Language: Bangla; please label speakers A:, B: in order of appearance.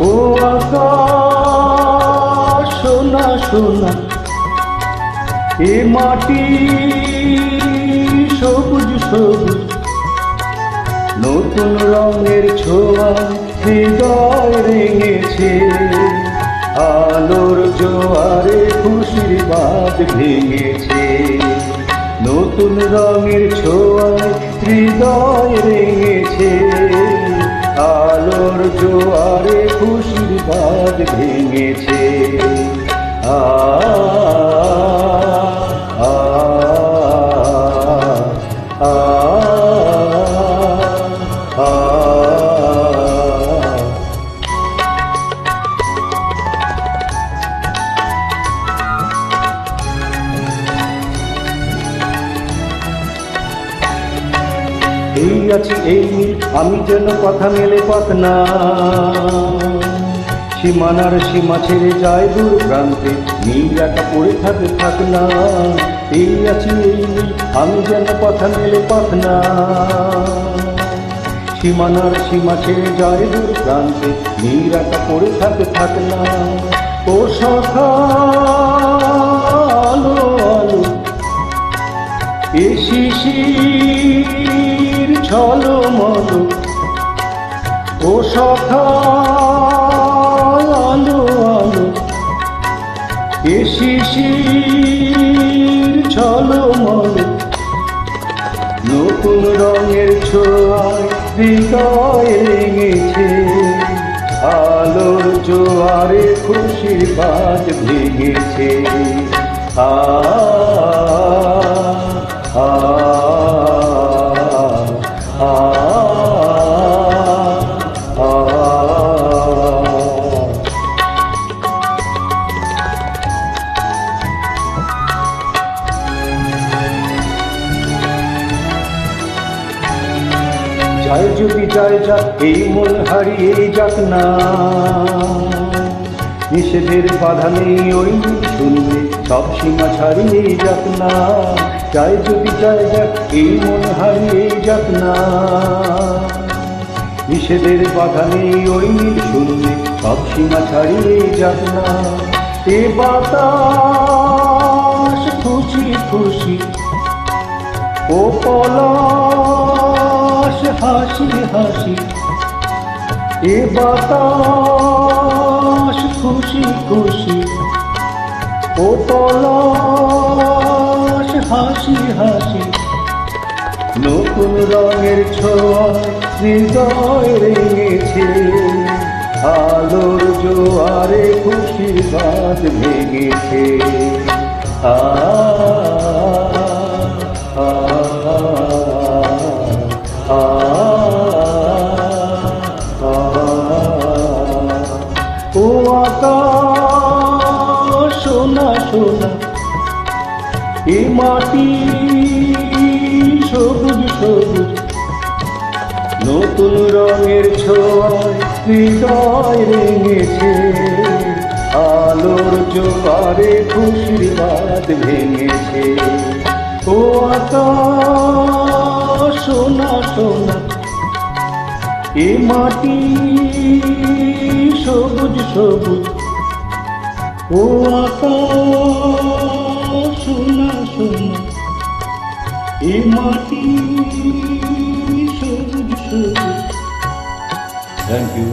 A: ও আকাশ সোনা সোনা, এ মাটি সবুজ সবুজ, নতুন রঙের ছোঁয়া হৃদয় রেঙেছে। আলোর জোয়ারে খুশির বাঁধ ভেঙেছে, নতুন রঙের ছোঁয়ায় হৃদয় রেঙেছে। আলোর জোয়ারে খুশির বাঁধ ভেঙেছে। আ আ আ আ এই আছি এই মিল, আমি যেন কথা মেলে পথ না। সীমানার সীমা ছেড়ে যায় দূর প্রান্তে, নীল একা পড়ে থাক না। এই আছি এই মিল, আমি যেন কথা মেলে পথ না। সীমানার সীমা ছেড়ে যায় দূর প্রান্তে, নীল একা পড়ে থাক না। ও সখা আলো আলো, এ শিশির ঝলমল, ও সখা আলো আলো, এ শিশির ঝলমল, নতুন রঙের ছোঁয়ায় হৃদয় রেঙেছে। আলোর জোয়ারে খুশির বাঁধ ভেঙেছে। আ আ আ আ যায় যদি যায় যাক, এই মন হারিয়ে যাক না। নিষেধের বাধা নেই ওই শুনলে, সব সীমা ছাড়িয়ে যাক না। যায় যদি যায় যাক, এই মন হারিয়ে যাক না। নিষেধের বাধা নেই ওই শুনলে, সব সীমা ছাড়িয়ে যাক না। এ বাতাস খুশি খুশি, ও পলাশ হাসি হাসি, এ বাতাস খুশি খুশি, ও পলাশ হাসি হাসি, নতুন রঙের ছোঁয়ায় হৃদয় রেঙেছে। আলোর জোয়ারে খুশির বাঁধ ভেঙেছে। আ আ আ ও আকাশ সোনা সোনা, এ মাটি সবুজ সবুজ, নতুন রঙের ছোঁয়ায় হৃদয় রেঙেছে। আলোর জোয়ারে খুশির বাঁধ ভেঙেছে। ও আকাশ সোনা সোনা, এ মাটি সবুজ সবুজ, ও আকাশ সোনা সোনা, এ মাটি সবুজ সবুজ। Thank you.